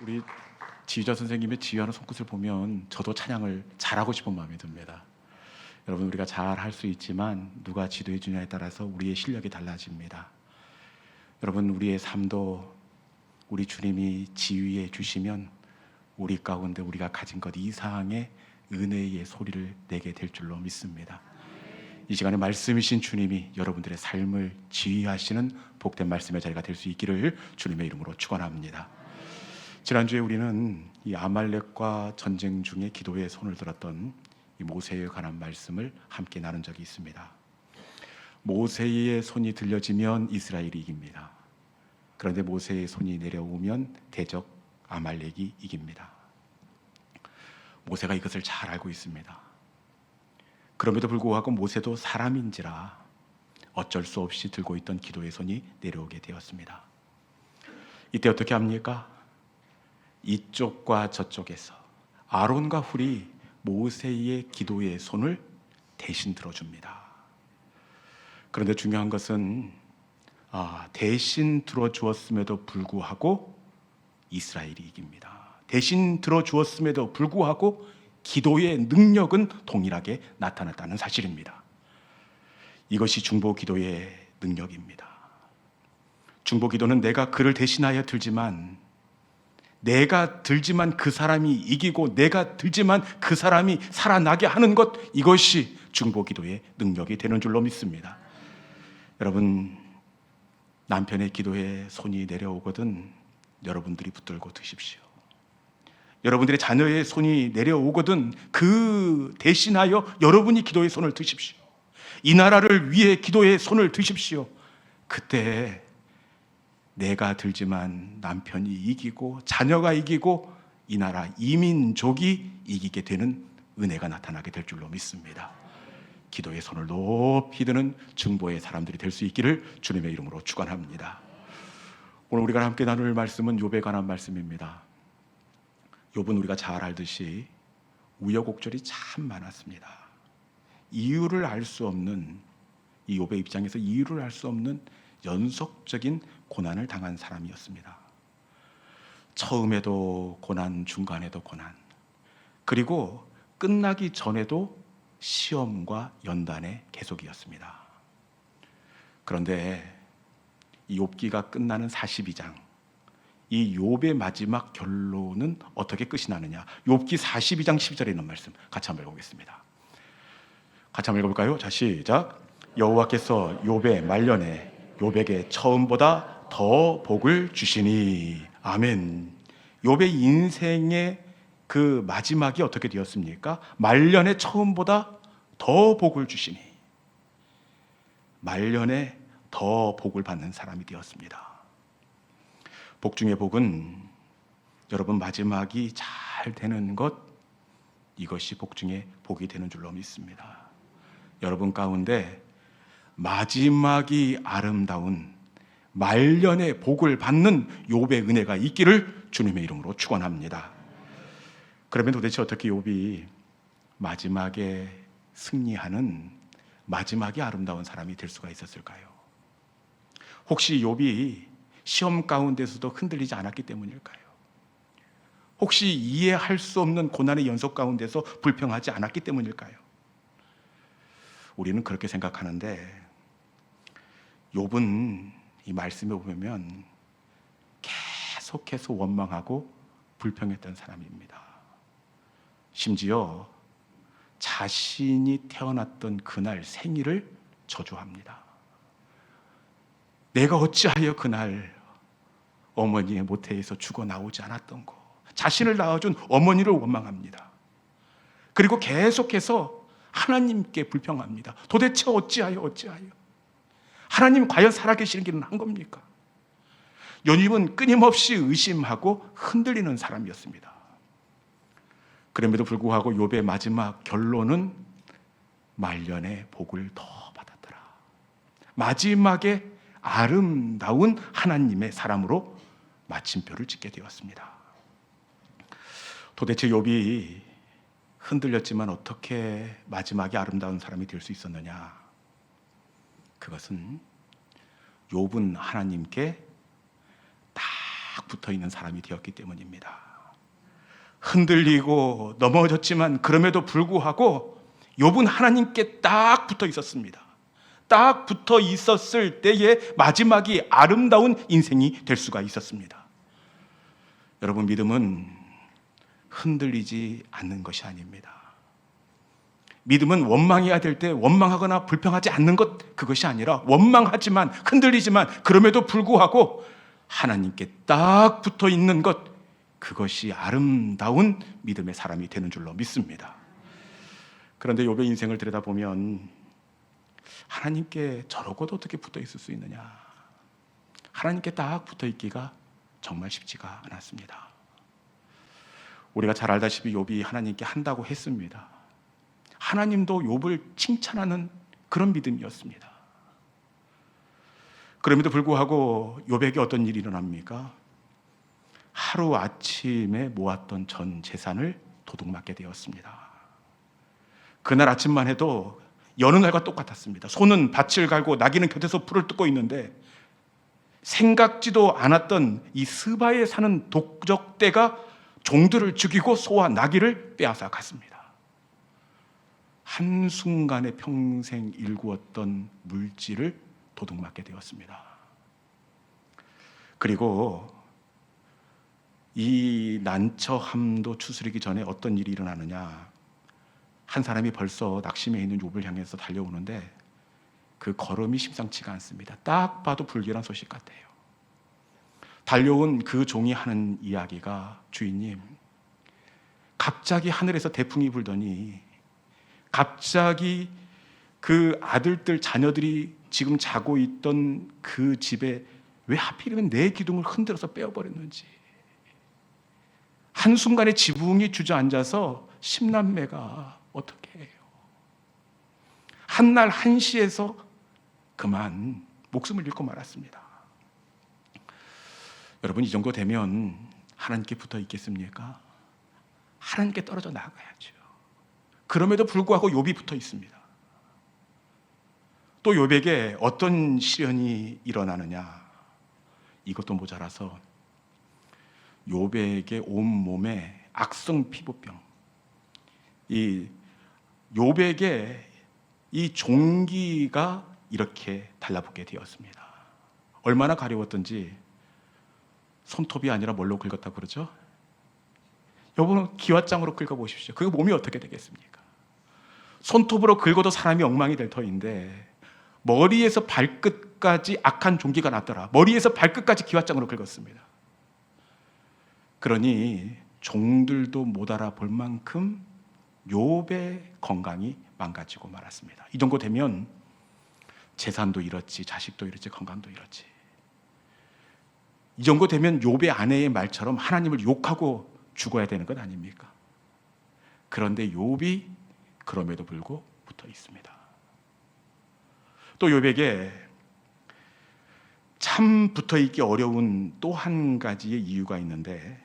우리 지휘자 선생님의 지휘하는 손끝을 보면 저도 찬양을 잘하고 싶은 마음이 듭니다. 여러분, 우리가 잘 할 수 있지만 누가 지도해 주냐에 따라서 우리의 실력이 달라집니다. 여러분, 우리의 삶도 우리 주님이 지휘해 주시면 우리 가운데 우리가 가진 것 이상의 은혜의 소리를 내게 될 줄로 믿습니다. 이 시간에 말씀이신 주님이 여러분들의 삶을 지휘하시는 복된 말씀의 자리가 될 수 있기를 주님의 이름으로 축원합니다. 지난주에 우리는 이 아말렉과 전쟁 중에 기도의 손을 들었던 이 모세에 관한 말씀을 함께 나눈 적이 있습니다. 모세의 손이 들려지면 이스라엘이 이깁니다. 그런데 모세의 손이 내려오면 대적 아말렉이 이깁니다. 모세가 이것을 잘 알고 있습니다. 그럼에도 불구하고 모세도 사람인지라 어쩔 수 없이 들고 있던 기도의 손이 내려오게 되었습니다. 이때 어떻게 합니까? 이쪽과 저쪽에서 아론과 훌이 모세의 기도의 손을 대신 들어줍니다. 그런데 중요한 것은 대신 들어주었음에도 불구하고 이스라엘이 이깁니다. 대신 들어주었음에도 불구하고 기도의 능력은 동일하게 나타났다는 사실입니다. 이것이 중보기도의 능력입니다. 중보기도는 내가 그를 대신하여 들지만 그 사람이 이기고 내가 들지만 그 사람이 살아나게 하는 것, 이것이 중보기도의 능력이 되는 줄로 믿습니다. 여러분, 남편의 기도에 손이 내려오거든 여러분들이 붙들고 드십시오. 여러분들의 자녀의 손이 내려오거든 그 대신하여 여러분이 기도의 손을 드십시오. 이 나라를 위해 기도의 손을 드십시오. 그때 내가 들지만 남편이 이기고 자녀가 이기고 이 나라 이민족이 이기게 되는 은혜가 나타나게 될 줄로 믿습니다. 기도의 손을 높이 드는 중보의 사람들이 될 수 있기를 주님의 이름으로 축원합니다. 오늘 우리가 함께 나눌 말씀은 욥에 관한 말씀입니다. 욥은 우리가 잘 알듯이 우여곡절이 참 많았습니다. 이유를 알 수 없는, 이 욥의 입장에서 이유를 알 수 없는 연속적인 고난을 당한 사람이었습니다. 처음에도 고난, 중간에도 고난, 그리고 끝나기 전에도 시험과 연단의 계속이었습니다. 그런데 이 욥기가 끝나는 42장, 이 욥의 마지막 결론은 어떻게 끝이 나느냐? 욥기 42장 10절에 있는 말씀 같이 한번 읽어보겠습니다. 같이 한번 읽어볼까요? 자, 시작. 여호와께서 욥의 말년에 욥에게 처음보다 더 복을 주시니. 아멘. 욥의 인생의 그 마지막이 어떻게 되었습니까? 말년에 처음보다 더 복을 주시니. 말년에 더 복을 받는 사람이 되었습니다. 복 중의 복은 여러분 마지막이 잘 되는 것, 이것이 복 중의 복이 되는 줄로 믿습니다. 여러분 가운데 마지막이 아름다운 말년의 복을 받는 욥의 은혜가 있기를 주님의 이름으로 축원합니다. 그러면 도대체 어떻게 욥이 마지막에 승리하는 마지막이 아름다운 사람이 될 수가 있었을까요? 혹시 욥이 시험 가운데서도 흔들리지 않았기 때문일까요? 혹시 이해할 수 없는 고난의 연속 가운데서 불평하지 않았기 때문일까요? 우리는 그렇게 생각하는데 욥은 이 말씀에 보면 계속해서 원망하고 불평했던 사람입니다. 심지어 자신이 태어났던 그날 생일을 저주합니다. 내가 어찌하여 그날 어머니의 모태에서 죽어 나오지 않았던 거, 자신을 낳아준 어머니를 원망합니다. 그리고 계속해서 하나님께 불평합니다. 도대체 어찌하여 하나님 과연 살아계시는 길은 한 겁니까? 욥은 끊임없이 의심하고 흔들리는 사람이었습니다. 그럼에도 불구하고 욥의 마지막 결론은 말년에 복을 더 받았더라. 마지막에 아름다운 하나님의 사람으로 마침표를 찍게 되었습니다. 도대체 욥이 흔들렸지만 어떻게 마지막에 아름다운 사람이 될 수 있었느냐? 그것은 욥은 하나님께 다 붙어 있는 사람이 되었기 때문입니다. 흔들리고 넘어졌지만 그럼에도 불구하고 욥은 하나님께 딱 붙어 있었습니다. 딱 붙어 있었을 때의 마지막이 아름다운 인생이 될 수가 있었습니다. 여러분, 믿음은 흔들리지 않는 것이 아닙니다. 믿음은 원망해야 될 때 원망하거나 불평하지 않는 것, 그것이 아니라 원망하지만 흔들리지만 그럼에도 불구하고 하나님께 딱 붙어 있는 것, 그것이 아름다운 믿음의 사람이 되는 줄로 믿습니다. 그런데 욥의 인생을 들여다보면 하나님께 저러고도 어떻게 붙어 있을 수 있느냐, 하나님께 딱 붙어 있기가 정말 쉽지가 않았습니다. 우리가 잘 알다시피 욥이 하나님께 한다고 했습니다. 하나님도 욥을 칭찬하는 그런 믿음이었습니다. 그럼에도 불구하고 욥에게 어떤 일이 일어납니까? 하루아침에 모았던 전 재산을 도둑맞게 되었습니다. 그날 아침만 해도 여느 날과 똑같았습니다. 소는 밭을 갈고 나귀는 곁에서 풀을 뜯고 있는데 생각지도 않았던 이 스바에 사는 독적대가 종들을 죽이고 소와 나귀를 빼앗아 갔습니다. 한순간에 평생 일구었던 물질을 도둑맞게 되었습니다. 그리고 이 난처함도 추스르기 전에 어떤 일이 일어나느냐, 한 사람이 벌써 낙심해 있는 욥을 향해서 달려오는데 그 걸음이 심상치가 않습니다. 딱 봐도 불길한 소식 같아요. 달려온 그 종이 하는 이야기가, 주인님, 갑자기 하늘에서 대풍이 불더니 갑자기 그 아들들, 자녀들이 지금 자고 있던 그 집에 왜 하필이면 내 기둥을 흔들어서 빼어버렸는지, 한순간에 지붕이 주저앉아서 10남매가 어떻게 해요? 한날 한시에서 그만 목숨을 잃고 말았습니다. 여러분, 이 정도 되면 하나님께 붙어 있겠습니까? 하나님께 떨어져 나가야죠. 그럼에도 불구하고 욥이 붙어 있습니다. 또 욥에게 어떤 시련이 일어나느냐, 이것도 모자라서 욥에게 온몸에 악성 피부병, 이 욥에게 이 종기가 이렇게 달라붙게 되었습니다. 얼마나 가려웠던지 손톱이 아니라 뭘로 긁었다고 그러죠? 여러분, 기왓장으로 긁어보십시오. 그 몸이 어떻게 되겠습니까? 손톱으로 긁어도 사람이 엉망이 될 터인데 머리에서 발끝까지 악한 종기가 났더라. 머리에서 발끝까지 기왓장으로 긁었습니다. 그러니 종들도 못 알아볼 만큼 욥의 건강이 망가지고 말았습니다. 이 정도 되면 재산도 잃었지, 자식도 잃었지, 건강도 잃었지. 이 정도 되면 욥의 아내의 말처럼 하나님을 욕하고 죽어야 되는 것 아닙니까? 그런데 욥이 그럼에도 불구하고 붙어 있습니다. 또 욥에게 참 붙어 있기 어려운 또 한 가지의 이유가 있는데,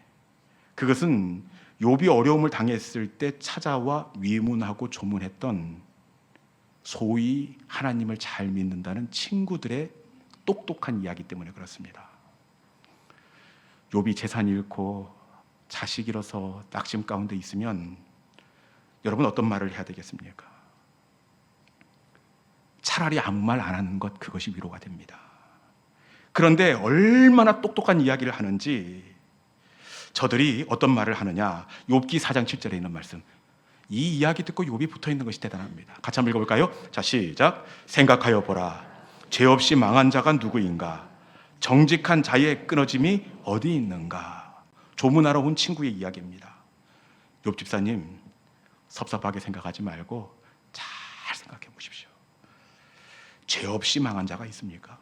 그것은 욥이 어려움을 당했을 때 찾아와 위문하고 조문했던 소위 하나님을 잘 믿는다는 친구들의 똑똑한 이야기 때문에 그렇습니다. 욥이 재산 잃고 자식 잃어서 낙심 가운데 있으면 여러분, 어떤 말을 해야 되겠습니까? 차라리 아무 말 안 하는 것, 그것이 위로가 됩니다. 그런데 얼마나 똑똑한 이야기를 하는지 저들이 어떤 말을 하느냐, 욥기 4장 7절에 있는 말씀, 이 이야기 듣고 욥이 붙어있는 것이 대단합니다. 같이 한번 읽어볼까요? 자, 시작. 생각하여 보라, 죄 없이 망한 자가 누구인가? 정직한 자의 끊어짐이 어디 있는가? 조문하러 온 친구의 이야기입니다. 욥 집사님, 섭섭하게 생각하지 말고 잘 생각해 보십시오. 죄 없이 망한 자가 있습니까?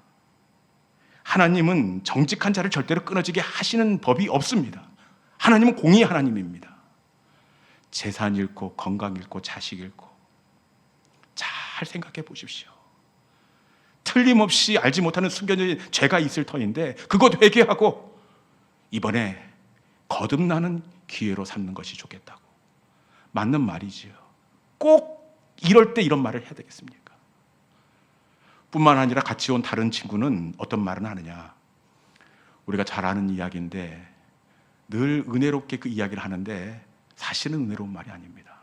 하나님은 정직한 자를 절대로 끊어지게 하시는 법이 없습니다. 하나님은 공의 하나님입니다. 재산 잃고 건강 잃고 자식 잃고 잘 생각해 보십시오. 틀림없이 알지 못하는 숨겨진 죄가 있을 터인데 그것 회개하고 이번에 거듭나는 기회로 삼는 것이 좋겠다고. 맞는 말이지요. 꼭 이럴 때 이런 말을 해야 되겠습니까? 뿐만 아니라 같이 온 다른 친구는 어떤 말을 하느냐, 우리가 잘 아는 이야기인데 늘 은혜롭게 그 이야기를 하는데 사실은 은혜로운 말이 아닙니다.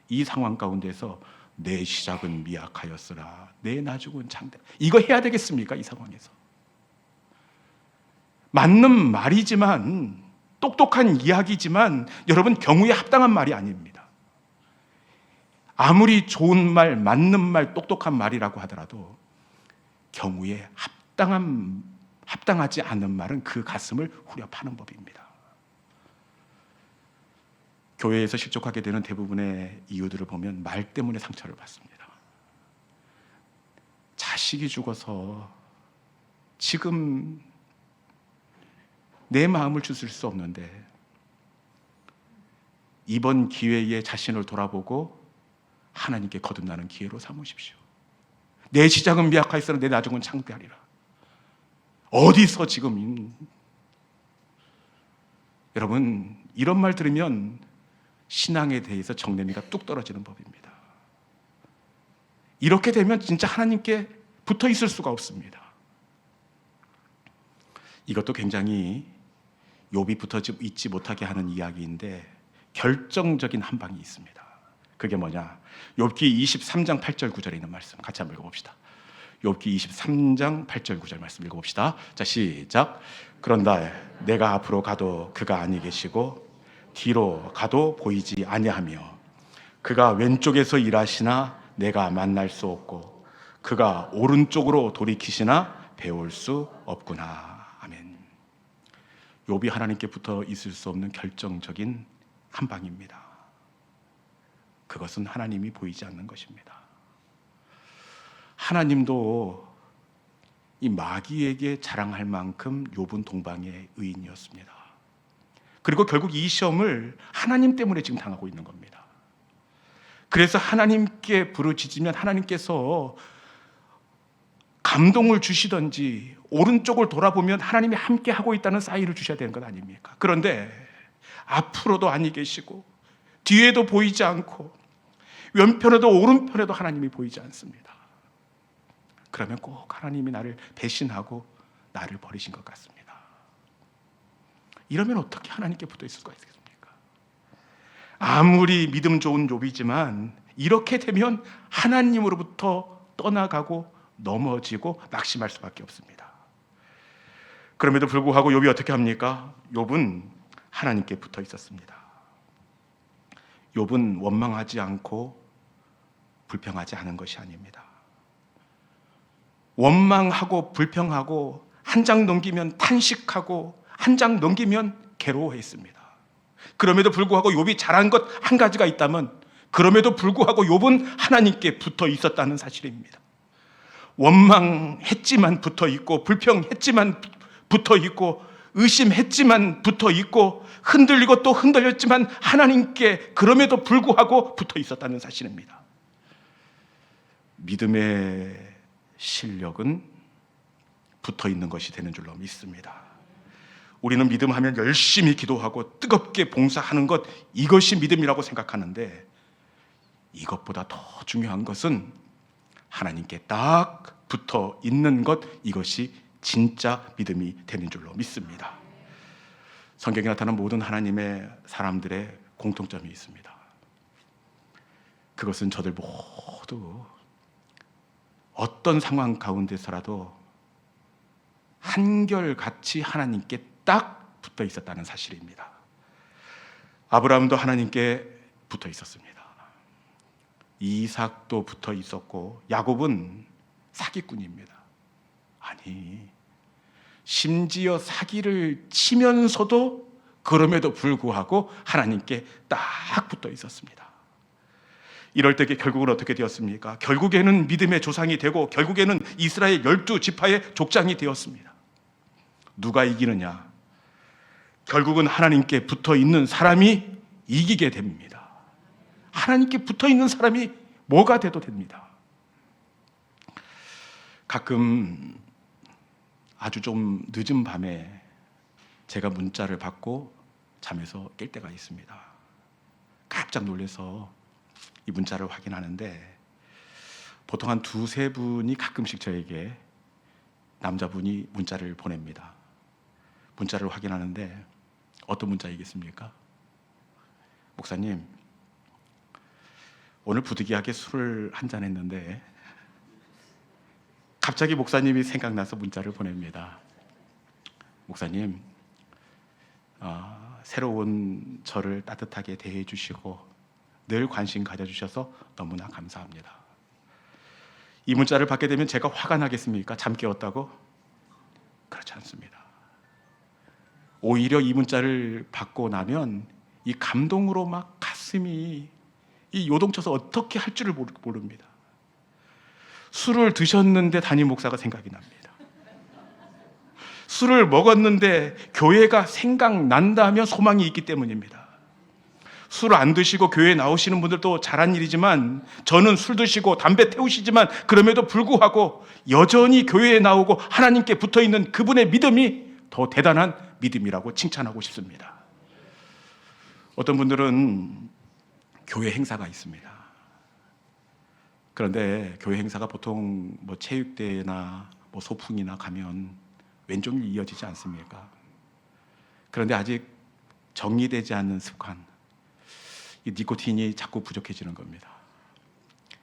이 상황 가운데서 내 시작은 미약하였으나 내 나중은 장대, 이거 해야 되겠습니까? 이 상황에서 맞는 말이지만, 똑똑한 이야기지만 여러분, 경우에 합당한 말이 아닙니다. 아무리 좋은 말, 맞는 말, 똑똑한 말이라고 하더라도 경우에 합당하지 않은 말은 그 가슴을 후려 파는 법입니다. 교회에서 실족하게 되는 대부분의 이유들을 보면 말 때문에 상처를 받습니다. 자식이 죽어서 지금 내 마음을 주실 수 없는데 이번 기회에 자신을 돌아보고 하나님께 거듭나는 기회로 삼으십시오. 내 시작은 미약하였으나 내 나중은 창대하리라. 어디서 지금 여러분, 이런 말 들으면 신앙에 대해서 정내미가 뚝 떨어지는 법입니다. 이렇게 되면 진짜 하나님께 붙어 있을 수가 없습니다. 이것도 굉장히 욥이 붙어 있지 못하게 하는 이야기인데 결정적인 한 방이 있습니다. 그게 뭐냐? 욥기 23장 8절 9절에 있는 말씀 같이 한번 읽어봅시다. 욥기 23장 8절 9절 말씀 읽어봅시다. 자, 시작. 그런다 내가 앞으로 가도 그가 아니 계시고 뒤로 가도 보이지 아니하며 그가 왼쪽에서 일하시나 내가 만날 수 없고 그가 오른쪽으로 돌이키시나 배울 수 없구나. 아멘. 욥이 하나님께 붙어 있을 수 없는 결정적인 한 방입니다. 그것은 하나님이 보이지 않는 것입니다. 하나님도 이 마귀에게 자랑할 만큼 욥은 동방의 의인이었습니다. 그리고 결국 이 시험을 하나님 때문에 지금 당하고 있는 겁니다. 그래서 하나님께 부르짖으면 하나님께서 감동을 주시든지 오른쪽을 돌아보면 하나님이 함께 하고 있다는 사인을 주셔야 되는 것 아닙니까? 그런데 앞으로도 아니 계시고 뒤에도 보이지 않고 왼편에도 오른편에도 하나님이 보이지 않습니다. 그러면 꼭 하나님이 나를 배신하고 나를 버리신 것 같습니다. 이러면 어떻게 하나님께 붙어 있을 수가 있겠습니까? 아무리 믿음 좋은 욥이지만 이렇게 되면 하나님으로부터 떠나가고 넘어지고 낙심할 수밖에 없습니다. 그럼에도 불구하고 욥이 어떻게 합니까? 욥은 하나님께 붙어 있었습니다. 욥은 원망하지 않고 불평하지 않은 것이 아닙니다. 원망하고 불평하고 한 장 넘기면 탄식하고 한 장 넘기면 괴로워했습니다. 그럼에도 불구하고 욥이 잘한 것 한 가지가 있다면 그럼에도 불구하고 욥은 하나님께 붙어 있었다는 사실입니다. 원망했지만 붙어 있고 불평했지만 붙어 있고 의심했지만 붙어 있고 흔들리고 또 흔들렸지만 하나님께 그럼에도 불구하고 붙어 있었다는 사실입니다. 믿음의 실력은 붙어 있는 것이 되는 줄로 믿습니다. 우리는 믿음하면 열심히 기도하고 뜨겁게 봉사하는 것, 이것이 믿음이라고 생각하는데 이것보다 더 중요한 것은 하나님께 딱 붙어 있는 것, 이것이 진짜 믿음이 되는 줄로 믿습니다. 성경에 나타난 모든 하나님의 사람들의 공통점이 있습니다. 그것은 저들 모두 어떤 상황 가운데서라도 한결같이 하나님께 딱 붙어 있었다는 사실입니다. 아브라함도 하나님께 붙어 있었습니다. 이삭도 붙어 있었고 야곱은 사기꾼입니다. 아니, 심지어 사기를 치면서도 그럼에도 불구하고 하나님께 딱 붙어 있었습니다. 이럴 때 결국은 어떻게 되었습니까? 결국에는 믿음의 조상이 되고 결국에는 이스라엘 12지파의 족장이 되었습니다. 누가 이기느냐? 결국은 하나님께 붙어 있는 사람이 이기게 됩니다. 하나님께 붙어 있는 사람이 뭐가 돼도 됩니다. 가끔 아주 좀 늦은 밤에 제가 문자를 받고 잠에서 깰 때가 있습니다. 깜짝 놀라서 이 문자를 확인하는데 보통 한 두세 분이 가끔씩 저에게 남자분이 문자를 보냅니다. 문자를 확인하는데 어떤 문자이겠습니까? 목사님, 오늘 부득이하게 술을 한잔 했는데 갑자기 목사님이 생각나서 문자를 보냅니다. 목사님, 새로운 저를 따뜻하게 대해 주시고 늘 관심 가져주셔서 너무나 감사합니다. 이 문자를 받게 되면 제가 화가 나겠습니까? 잠 깨웠다고? 그렇지 않습니다. 오히려 이 문자를 받고 나면 이 감동으로 막 가슴이 이 요동쳐서 어떻게 할 줄을 모릅니다. 술을 드셨는데 담임 목사가 생각이 납니다. 술을 먹었는데 교회가 생각난다면 소망이 있기 때문입니다. 술을 안 드시고 교회에 나오시는 분들도 잘한 일이지만 저는 술 드시고 담배 태우시지만 그럼에도 불구하고 여전히 교회에 나오고 하나님께 붙어있는 그분의 믿음이 더 대단한 믿음이라고 칭찬하고 싶습니다. 어떤 분들은 교회 행사가 있습니다. 그런데 교회 행사가 보통 체육대회나 소풍이나 가면 왼종일 이어지지 않습니까? 그런데 아직 정리되지 않는 습관, 이 니코틴이 자꾸 부족해지는 겁니다.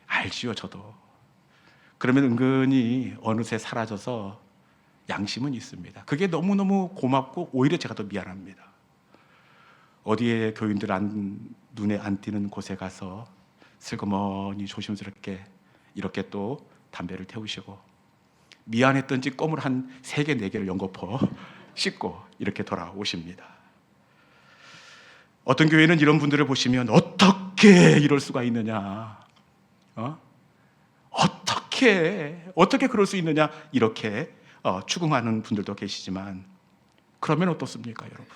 알지요, 저도. 그러면 은근히 어느새 사라져서 양심은 있습니다. 그게 너무너무 고맙고 오히려 제가 더 미안합니다. 어디에 교인들 눈에 안 띄는 곳에 가서 슬그머니 조심스럽게 이렇게 또 담배를 태우시고 미안했던지 껌을 한 3개, 4개를 연거푸 씻고 이렇게 돌아오십니다. 어떤 교회는 이런 분들을 보시면 어떻게 이럴 수가 있느냐, 어떻게 그럴 수 있느냐 이렇게 추궁하는 분들도 계시지만 그러면 어떻습니까, 여러분?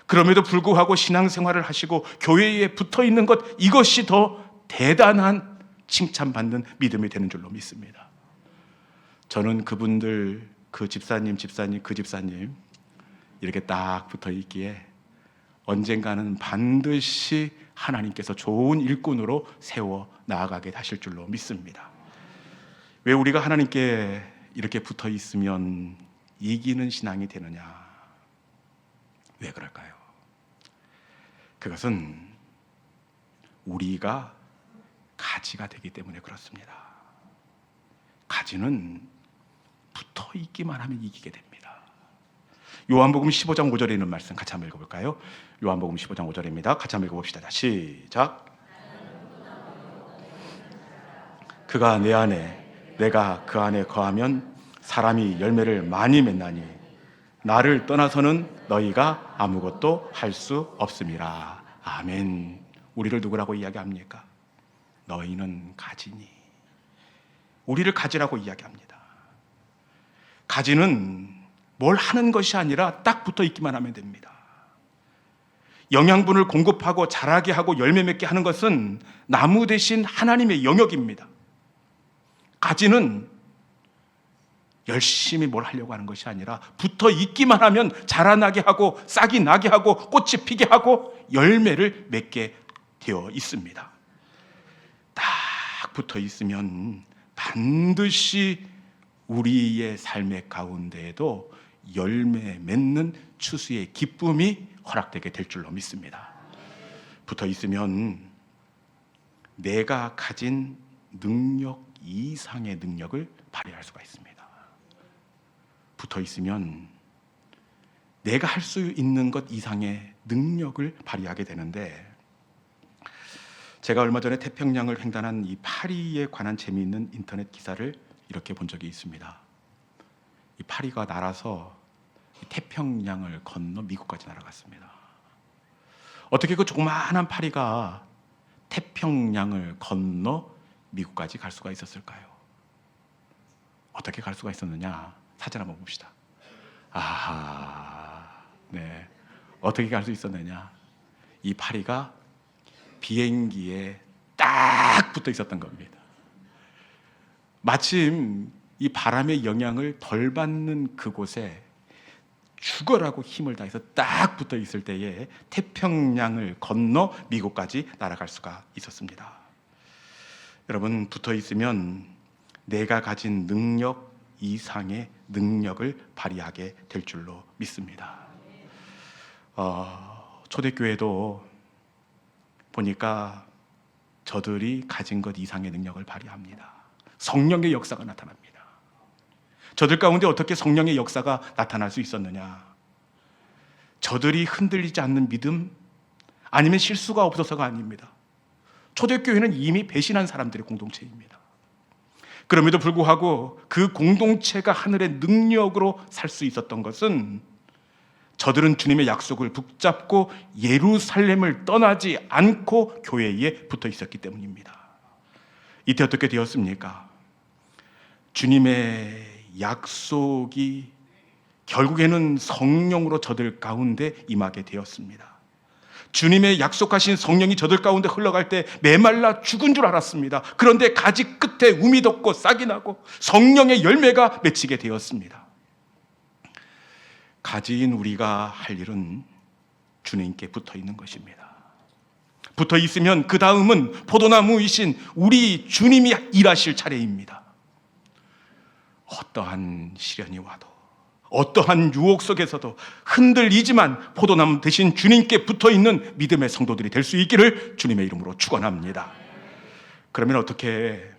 그럼에도 불구하고 신앙생활을 하시고 교회에 붙어있는 것, 이것이 더 대단한 칭찬받는 믿음이 되는 줄로 믿습니다. 저는 그분들, 그 집사님 이렇게 딱 붙어있기에 언젠가는 반드시 하나님께서 좋은 일꾼으로 세워 나아가게 하실 줄로 믿습니다. 왜 우리가 하나님께 이렇게 붙어있으면 이기는 신앙이 되느냐? 왜 그럴까요? 그것은 우리가 가지가 되기 때문에 그렇습니다. 가지는 붙어 있기만 하면 이기게 됩니다. 요한복음 15장 5절에 있는 말씀 같이 한번 읽어볼까요? 요한복음 15장 5절입니다. 같이 한번 읽어봅시다. 시작. 그가 내 안에, 내가 그 안에 거하면 사람이 열매를 많이 맺나니 나를 떠나서는 너희가 아무것도 할 수 없음이라. 아멘. 우리를 누구라고 이야기합니까? 너희는 가지니. 우리를 가지라고 이야기합니다. 가지는 뭘 하는 것이 아니라 딱 붙어 있기만 하면 됩니다. 영양분을 공급하고 자라게 하고 열매 맺게 하는 것은 나무 대신 하나님의 영역입니다. 가지는 열심히 뭘 하려고 하는 것이 아니라 붙어 있기만 하면 자라나게 하고 싹이 나게 하고 꽃이 피게 하고 열매를 맺게 되어 있습니다. 딱 붙어 있으면 반드시 우리의 삶의 가운데에도 열매 맺는 추수의 기쁨이 허락되게 될 줄로 믿습니다. 붙어 있으면 내가 가진 능력 이상의 능력을 발휘할 수가 있습니다. 붙어 있으면 내가 할 수 있는 것 이상의 능력을 발휘하게 되는데, 제가 얼마 전에 태평양을 횡단한 이 파리에 관한 재미있는 인터넷 기사를 이렇게 본 적이 있습니다. 이 파리가 날아서 태평양을 건너 미국까지 날아갔습니다. 어떻게 그 조그마한 파리가 태평양을 건너 미국까지 갈 수가 있었을까요? 어떻게 갈 수가 있었느냐? 사진 한번 봅시다. 네. 어떻게 갈 수 있었느냐? 이 파리가 비행기에 딱 붙어 있었던 겁니다. 마침 이 바람의 영향을 덜 받는 그곳에 죽어라고 힘을 다해서 딱 붙어 있을 때에 태평양을 건너 미국까지 날아갈 수가 있었습니다. 여러분, 붙어 있으면 내가 가진 능력 이상의 능력을 발휘하게 될 줄로 믿습니다. 초대교회도 보니까 저들이 가진 것 이상의 능력을 발휘합니다. 성령의 역사가 나타납니다. 저들 가운데 어떻게 성령의 역사가 나타날 수 있었느냐? 저들이 흔들리지 않는 믿음, 아니면 실수가 없어서가 아닙니다. 초대교회는 이미 배신한 사람들의 공동체입니다. 그럼에도 불구하고 그 공동체가 하늘의 능력으로 살 수 있었던 것은 저들은 주님의 약속을 붙잡고 예루살렘을 떠나지 않고 교회에 붙어 있었기 때문입니다. 이때 어떻게 되었습니까? 주님의 약속이 결국에는 성령으로 저들 가운데 임하게 되었습니다. 주님의 약속하신 성령이 저들 가운데 흘러갈 때 메말라 죽은 줄 알았습니다. 그런데 가지 끝에 움이 돋고 싹이 나고 성령의 열매가 맺히게 되었습니다. 가지인 우리가 할 일은 주님께 붙어 있는 것입니다. 붙어 있으면 그 다음은 포도나무이신 우리 주님이 일하실 차례입니다. 어떠한 시련이 와도, 어떠한 유혹 속에서도 흔들리지만 포도나무 대신 주님께 붙어있는 믿음의 성도들이 될 수 있기를 주님의 이름으로 축원합니다. 그러면 어떻게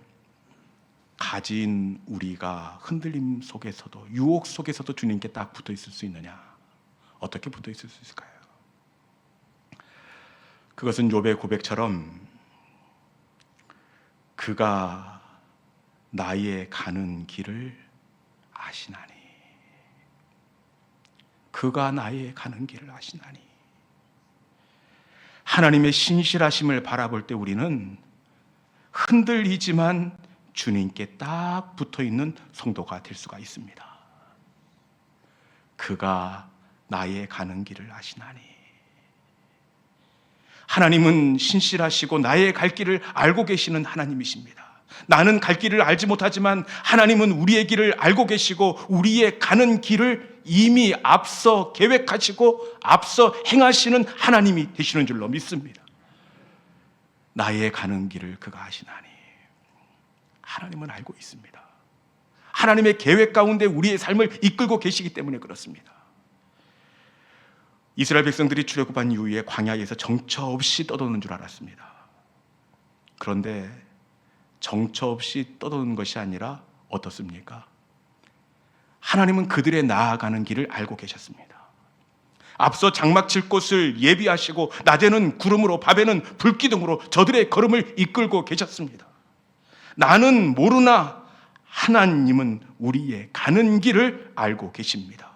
가진 우리가 흔들림 속에서도, 유혹 속에서도 주님께 딱 붙어있을 수 있느냐? 어떻게 붙어있을 수 있을까요? 그것은 욥의 고백처럼 그가 나의 가는 길을 아시나니, 그가 나의 가는 길을 아시나니. 하나님의 신실하심을 바라볼 때 우리는 흔들리지만 주님께 딱 붙어있는 성도가 될 수가 있습니다. 그가 나의 가는 길을 아시나니. 하나님은 신실하시고 나의 갈 길을 알고 계시는 하나님이십니다. 나는 갈 길을 알지 못하지만 하나님은 우리의 길을 알고 계시고 우리의 가는 길을 이미 앞서 계획하시고 앞서 행하시는 하나님이 되시는 줄로 믿습니다. 나의 가는 길을 그가 아시나니. 하나님은 알고 있습니다. 하나님의 계획 가운데 우리의 삶을 이끌고 계시기 때문에 그렇습니다. 이스라엘 백성들이 출애굽한 이후에 광야에서 정처 없이 떠도는 줄 알았습니다. 그런데 정처 없이 떠도는 것이 아니라 어떻습니까? 하나님은 그들의 나아가는 길을 알고 계셨습니다. 앞서 장막 칠 곳을 예비하시고 낮에는 구름으로 밤에는 불기둥으로 저들의 걸음을 이끌고 계셨습니다. 나는 모르나 하나님은 우리의 가는 길을 알고 계십니다.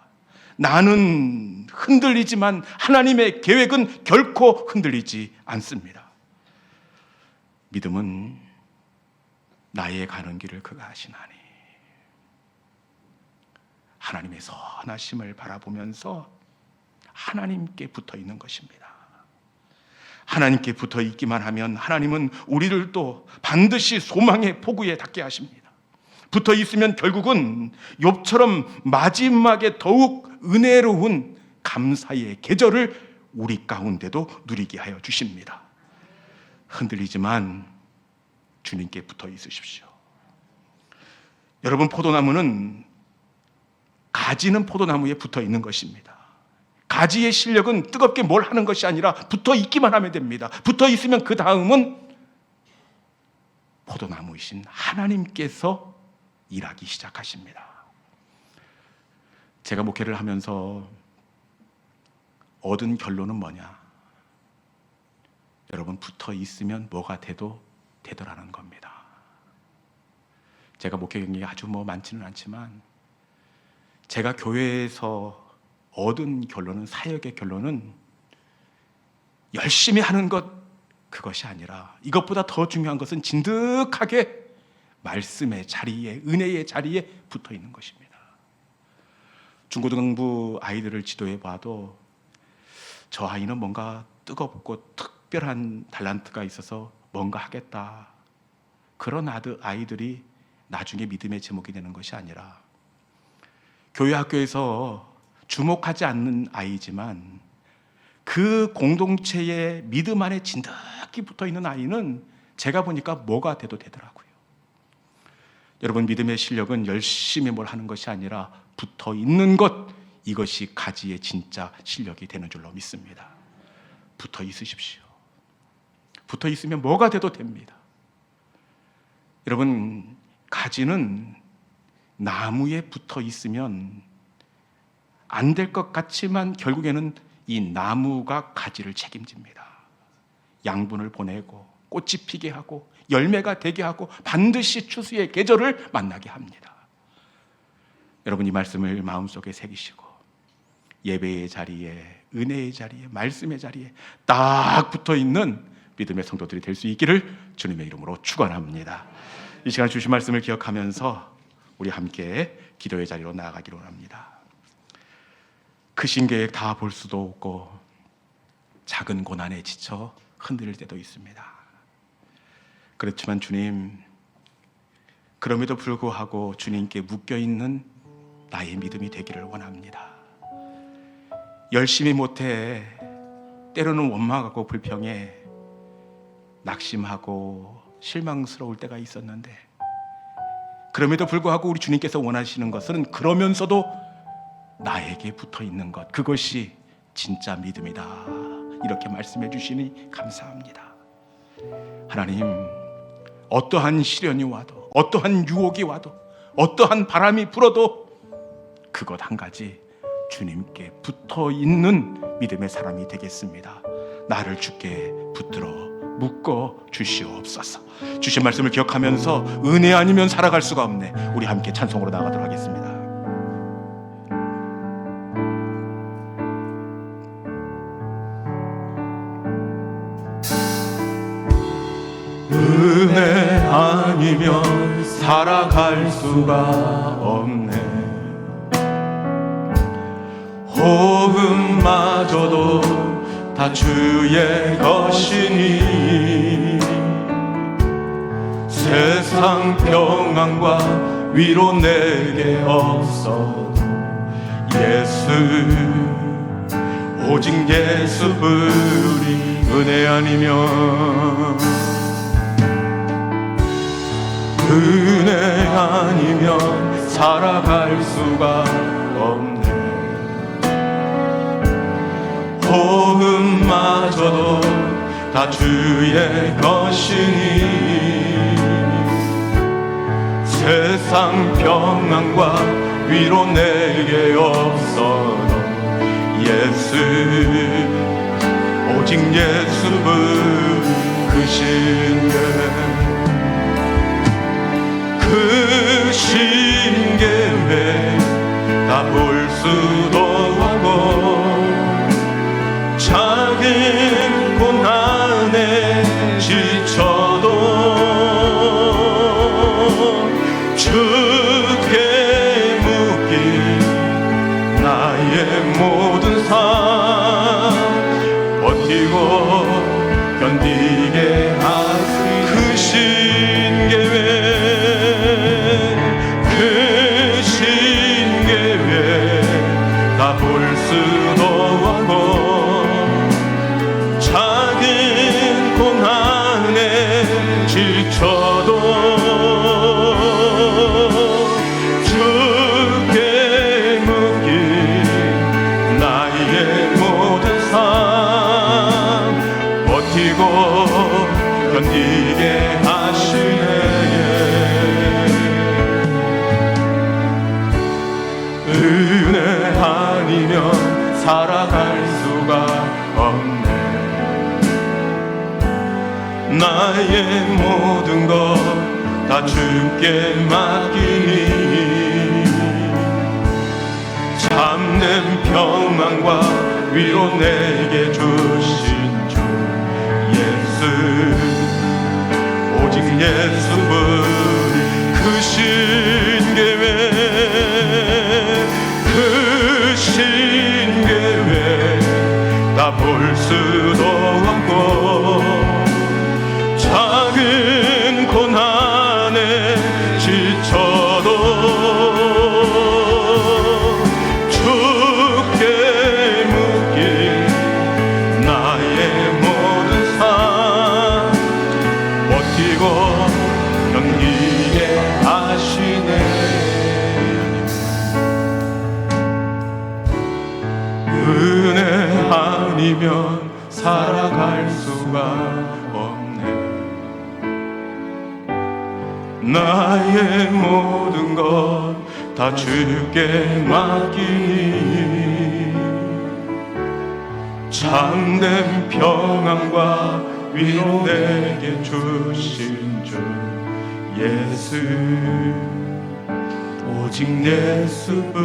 나는 흔들리지만 하나님의 계획은 결코 흔들리지 않습니다. 믿음은 나의 가는 길을 그가 아시나니. 하나님의 선하심을 바라보면서 하나님께 붙어 있는 것입니다. 하나님께 붙어 있기만 하면 하나님은 우리들도 반드시 소망의 포구에 닿게 하십니다. 붙어 있으면 결국은 욥처럼 마지막에 더욱 은혜로운 감사의 계절을 우리 가운데도 누리게 하여 주십니다. 흔들리지만 주님께 붙어 있으십시오. 여러분, 포도나무는 가지는 포도나무에 붙어 있는 것입니다. 가지의 실력은 뜨겁게 뭘 하는 것이 아니라 붙어 있기만 하면 됩니다. 붙어 있으면 그 다음은 포도나무이신 하나님께서 일하기 시작하십니다. 제가 목회를 하면서 얻은 결론은 뭐냐? 여러분, 붙어 있으면 뭐가 돼도 되더라는 겁니다. 제가 목회 경력이 아주 많지는 않지만 제가 교회에서 얻은 결론은, 사역의 결론은 열심히 하는 것, 그것이 아니라 이것보다 더 중요한 것은 진득하게 말씀의 자리에, 은혜의 자리에 붙어 있는 것입니다. 중고등부 아이들을 지도해 봐도 저 아이는 뭔가 뜨겁고 특별한 달란트가 있어서 뭔가 하겠다, 그런 아이들이 나중에 믿음의 제목이 되는 것이 아니라 교회 학교에서 주목하지 않는 아이지만 그 공동체의 믿음 안에 진득히 붙어 있는 아이는 제가 보니까 뭐가 돼도 되더라고요. 여러분, 믿음의 실력은 열심히 뭘 하는 것이 아니라 붙어 있는 것, 이것이 가지의 진짜 실력이 되는 줄로 믿습니다. 붙어 있으십시오. 붙어 있으면 뭐가 돼도 됩니다. 여러분, 가지는 나무에 붙어 있으면 안 될 것 같지만 결국에는 이 나무가 가지를 책임집니다. 양분을 보내고 꽃이 피게 하고 열매가 되게 하고 반드시 추수의 계절을 만나게 합니다. 여러분, 이 말씀을 마음속에 새기시고 예배의 자리에, 은혜의 자리에, 말씀의 자리에 딱 붙어있는 믿음의 성도들이 될 수 있기를 주님의 이름으로 축원합니다. 이 시간 주신 말씀을 기억하면서 우리 함께 기도의 자리로 나아가기로 합니다. 크신 계획 다 볼 수도 없고 작은 고난에 지쳐 흔들릴 때도 있습니다. 그렇지만 주님, 그럼에도 불구하고 주님께 묶여있는 나의 믿음이 되기를 원합니다. 열심히 못해 때로는 원망하고 불평해 낙심하고 실망스러울 때가 있었는데, 그럼에도 불구하고 우리 주님께서 원하시는 것은 그러면서도 나에게 붙어있는 것, 그것이 진짜 믿음이다, 이렇게 말씀해 주시니 감사합니다. 하나님, 어떠한 시련이 와도, 어떠한 유혹이 와도, 어떠한 바람이 불어도 그것 한 가지, 주님께 붙어있는 믿음의 사람이 되겠습니다. 나를 주께 붙들어 묶어 주시옵소서. 주신 말씀을 기억하면서 은혜 아니면 살아갈 수가 없네. 우리 함께 찬송으로 나가도록 하겠습니다. 은혜 아니면 살아갈 수가 없네. 호흡마저도 다 주의 것이니 세상 평안과 위로 내게 없어도 예수, 오직 예수뿐이 은혜 아니면, 은혜 아니면 살아갈 수가 없네. 호흡마저도 다 주의 것이니 세상 평안과 위로 내게 없어도 예수, 오직 예수뿐 크신 계획 다 볼 수도 없고 작은 고난에 지쳐도 주께 묶인 나의 모든 삶 버티고 견디게 하시니 크신 계획, 크신 계획 다 볼 수도 없고 작은 고난에 지쳐도 주께 묶인 나의 모든 삶 버티고 견디게 하시네. 은혜 아니면 살아갈 수가 없네. 나의 모든 것 다 주께 맡기니 참된 평안과 위로 내게 주신 주 예수, 오직 예수뿐 크신 계획, 크신 계획 다 볼 수도 없고 작은 고난에 지쳐도 주께 묶인 나의 모든 삶 버티고 견디게 하시 살아갈 수가 없네. 나의 모든 것 다 주께 맡기니 참된 평안과 위로 내게 주신 주 예수, 오직 예수뿐이네.